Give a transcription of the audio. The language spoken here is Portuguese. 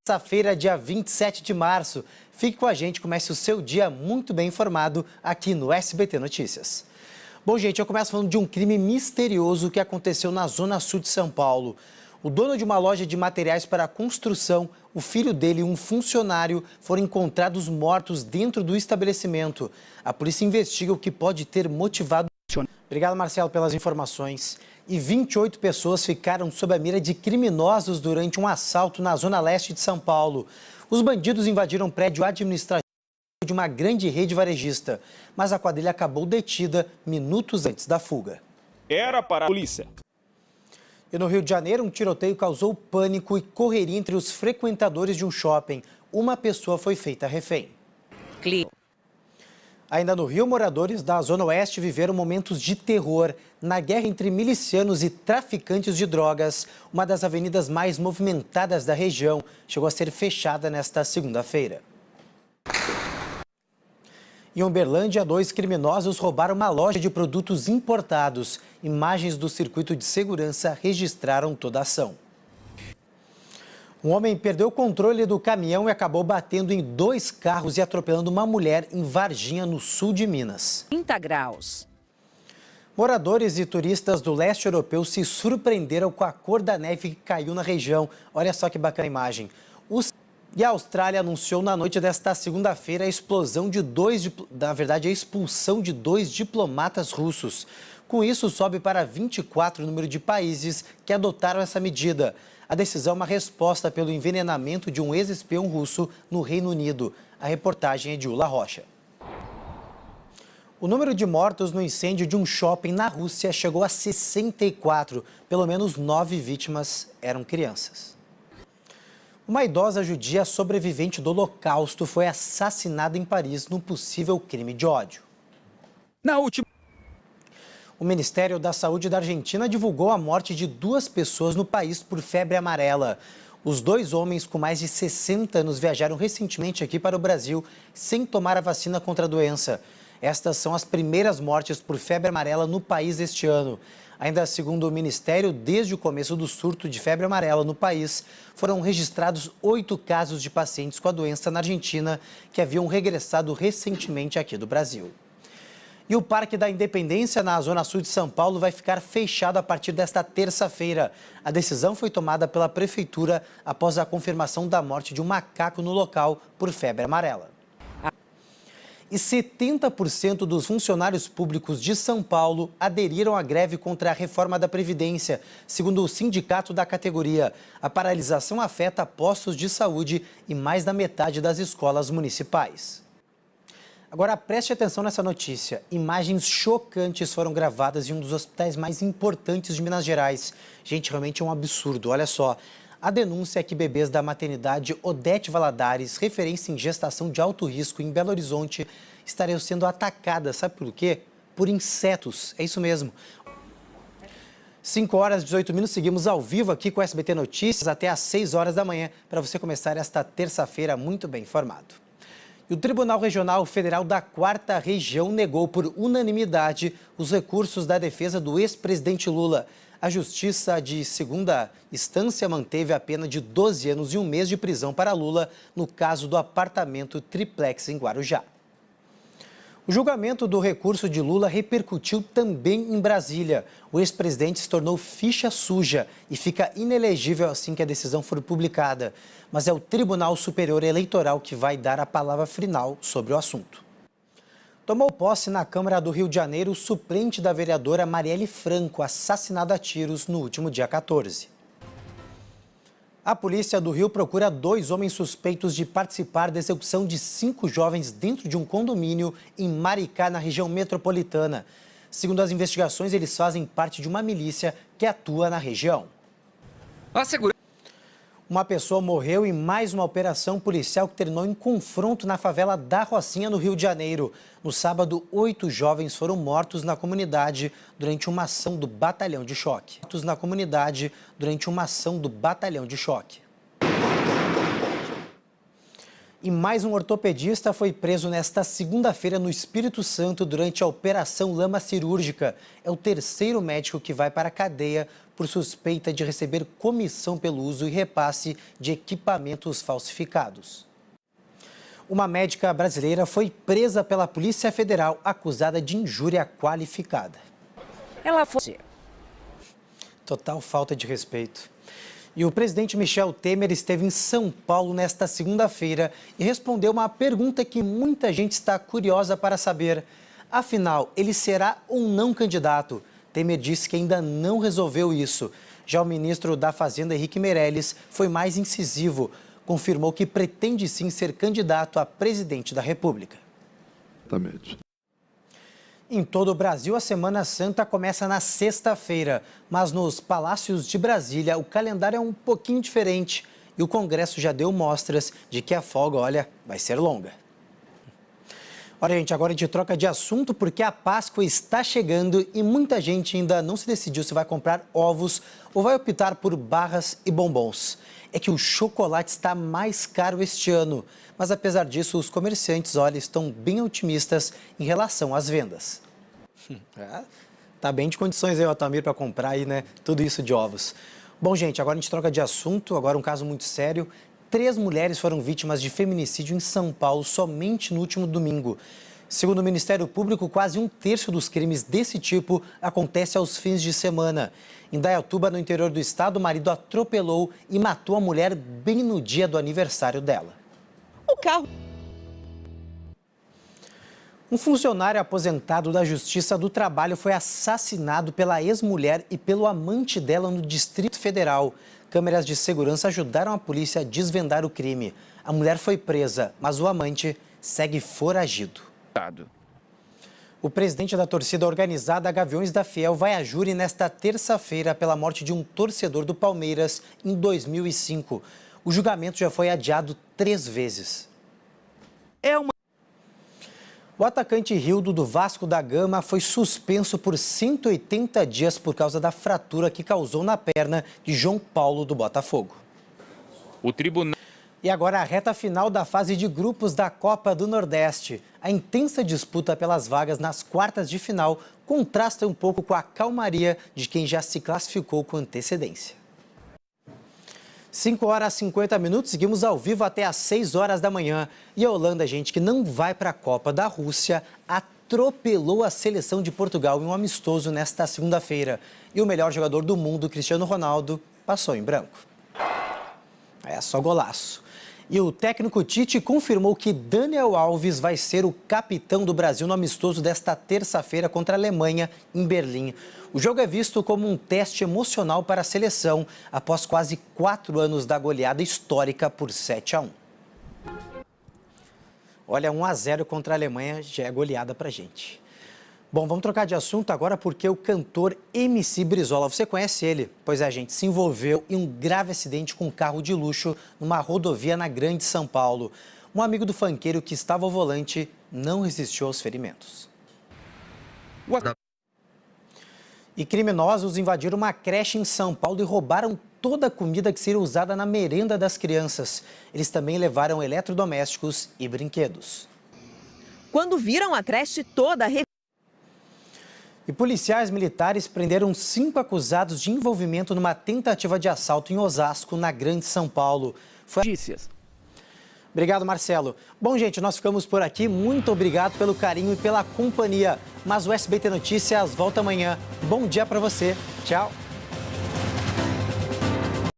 Terça-feira, dia 27 de março. Fique com a gente, comece o seu dia muito bem informado aqui no SBT Notícias. Bom, gente, eu começo falando de um crime misterioso que aconteceu na zona sul de São Paulo. O dono de uma loja de materiais para construção, o filho dele e um funcionário foram encontrados mortos dentro do estabelecimento. A polícia investiga o que pode ter motivado. Obrigado, Marcelo, pelas informações. E 28 pessoas ficaram sob a mira de criminosos durante um assalto na zona leste de São Paulo. Os bandidos invadiram um prédio administrativo de uma grande rede varejista, mas a quadrilha acabou detida minutos antes da fuga. Era para a polícia. E no Rio de Janeiro, um tiroteio causou pânico e correria entre os frequentadores de um shopping. Uma pessoa foi feita refém. Ainda no Rio, moradores da Zona Oeste viveram momentos de terror. Na guerra entre milicianos e traficantes de drogas, uma das avenidas mais movimentadas da região chegou a ser fechada nesta segunda-feira. Em Uberlândia, 2 criminosos roubaram uma loja de produtos importados. Imagens do circuito de segurança registraram toda a ação. Um homem perdeu o controle do caminhão e acabou batendo em 2 carros e atropelando uma mulher em Varginha, no sul de Minas. 30 graus. Moradores e turistas do leste europeu se surpreenderam com a cor da neve que caiu na região. Olha só que bacana a imagem. E a Austrália anunciou na noite desta segunda-feira a expulsão de 2 diplomatas russos. Com isso, sobe para 24 o número de países que adotaram essa medida. A decisão é uma resposta pelo envenenamento de um ex-espião russo no Reino Unido. A reportagem é de Ula Rocha. O número de mortos no incêndio de um shopping na Rússia chegou a 64. Pelo menos 9 vítimas eram crianças. Uma idosa judia sobrevivente do Holocausto foi assassinada em Paris num possível crime de ódio. O Ministério da Saúde da Argentina divulgou a morte de 2 pessoas no país por febre amarela. Os 2 homens com mais de 60 anos viajaram recentemente aqui para o Brasil sem tomar a vacina contra a doença. Estas são as primeiras mortes por febre amarela no país este ano. Ainda segundo o Ministério, desde o começo do surto de febre amarela no país, foram registrados 8 casos de pacientes com a doença na Argentina que haviam regressado recentemente aqui do Brasil. E o Parque da Independência, na zona sul de São Paulo, vai ficar fechado a partir desta terça-feira. A decisão foi tomada pela Prefeitura após a confirmação da morte de um macaco no local por febre amarela. E 70% dos funcionários públicos de São Paulo aderiram à greve contra a reforma da Previdência, segundo o sindicato da categoria. A paralisação afeta postos de saúde e mais da metade das escolas municipais. Agora, preste atenção nessa notícia. Imagens chocantes foram gravadas em um dos hospitais mais importantes de Minas Gerais. Gente, realmente é um absurdo. Olha só. A denúncia é que bebês da maternidade Odete Valadares, referência em gestação de alto risco em Belo Horizonte, estariam sendo atacadas. Sabe por quê? Por insetos. É isso mesmo. 5 horas e 18 minutos, seguimos ao vivo aqui com o SBT Notícias até às 6 horas da manhã, para você começar esta terça-feira muito bem informado. E o Tribunal Regional Federal da 4ª Região negou por unanimidade os recursos da defesa do ex-presidente Lula. A Justiça de segunda instância manteve a pena de 12 anos e 1 mês de prisão para Lula no caso do apartamento triplex em Guarujá. O julgamento do recurso de Lula repercutiu também em Brasília. O ex-presidente se tornou ficha suja e fica inelegível assim que a decisão for publicada. Mas é o Tribunal Superior Eleitoral que vai dar a palavra final sobre o assunto. Tomou posse na Câmara do Rio de Janeiro o suplente da vereadora Marielle Franco, assassinada a tiros no último dia 14. A polícia do Rio procura 2 homens suspeitos de participar da execução de 5 jovens dentro de um condomínio em Maricá, na região metropolitana. Segundo as investigações, eles fazem parte de uma milícia que atua na região. Uma pessoa morreu em mais uma operação policial que terminou em confronto na favela da Rocinha, no Rio de Janeiro. No sábado, 8 jovens foram mortos na comunidade durante uma ação do Batalhão de Choque. E mais um ortopedista foi preso nesta segunda-feira no Espírito Santo durante a Operação Lama Cirúrgica. É o terceiro médico que vai para a cadeia por suspeita de receber comissão pelo uso e repasse de equipamentos falsificados. Uma médica brasileira foi presa pela Polícia Federal acusada de injúria qualificada. Ela foi... Total falta de respeito. E o presidente Michel Temer esteve em São Paulo nesta segunda-feira e respondeu uma pergunta que muita gente está curiosa para saber. Afinal, ele será ou não candidato? Temer disse que ainda não resolveu isso. Já o ministro da Fazenda, Henrique Meirelles, foi mais incisivo. Confirmou que pretende sim ser candidato a presidente da República. Exatamente. Em todo o Brasil, a Semana Santa começa na sexta-feira, mas nos palácios de Brasília o calendário é um pouquinho diferente e o Congresso já deu mostras de que a folga, olha, vai ser longa. Olha, gente, agora a gente troca de assunto porque a Páscoa está chegando e muita gente ainda não se decidiu se vai comprar ovos ou vai optar por barras e bombons. É que o chocolate está mais caro este ano, mas apesar disso, os comerciantes, olha, estão bem otimistas em relação às vendas. Tá bem de condições aí, Otamir, para comprar aí, né, tudo isso de ovos. Bom, gente, agora a gente troca de assunto, agora um caso muito sério. 3 mulheres foram vítimas de feminicídio em São Paulo somente no último domingo. Segundo o Ministério Público, quase 1/3 dos crimes desse tipo acontece aos fins de semana. Em Dayatuba, no interior do estado, o marido atropelou e matou a mulher bem no dia do aniversário dela. O carro... Um funcionário aposentado da Justiça do Trabalho foi assassinado pela ex-mulher e pelo amante dela no Distrito Federal. Câmeras de segurança ajudaram a polícia a desvendar o crime. A mulher foi presa, mas o amante segue foragido. O presidente da torcida organizada Gaviões da Fiel vai a júri nesta terça-feira pela morte de um torcedor do Palmeiras em 2005. O julgamento já foi adiado 3 vezes. O atacante Rildo do Vasco da Gama foi suspenso por 180 dias por causa da fratura que causou na perna de João Paulo do Botafogo. O tribunal... E agora a reta final da fase de grupos da Copa do Nordeste. A intensa disputa pelas vagas nas quartas de final contrasta um pouco com a calmaria de quem já se classificou com antecedência. 5h50, seguimos ao vivo até às 6 horas da manhã. E a Holanda, gente, que não vai para a Copa da Rússia, atropelou a seleção de Portugal em um amistoso nesta segunda-feira. E o melhor jogador do mundo, Cristiano Ronaldo, passou em branco. É só golaço. E o técnico Tite confirmou que Daniel Alves vai ser o capitão do Brasil no amistoso desta terça-feira contra a Alemanha, em Berlim. O jogo é visto como um teste emocional para a seleção, após quase 4 anos da goleada histórica por 7-1. Olha, 1-0 contra a Alemanha já é goleada pra gente. Bom, vamos trocar de assunto agora porque o cantor MC Brizola, você conhece ele? Pois é, gente, se envolveu em um grave acidente com um carro de luxo numa rodovia na Grande São Paulo. Um amigo do funkeiro que estava ao volante não resistiu aos ferimentos. E criminosos invadiram uma creche em São Paulo e roubaram toda a comida que seria usada na merenda das crianças. Eles também levaram eletrodomésticos e brinquedos. Quando viram a creche toda... E policiais militares prenderam 5 acusados de envolvimento numa tentativa de assalto em Osasco, na Grande São Paulo. Notícias. Obrigado, Marcelo. Bom, gente, nós ficamos por aqui. Muito obrigado pelo carinho e pela companhia. Mas o SBT Notícias volta amanhã. Bom dia para você. Tchau.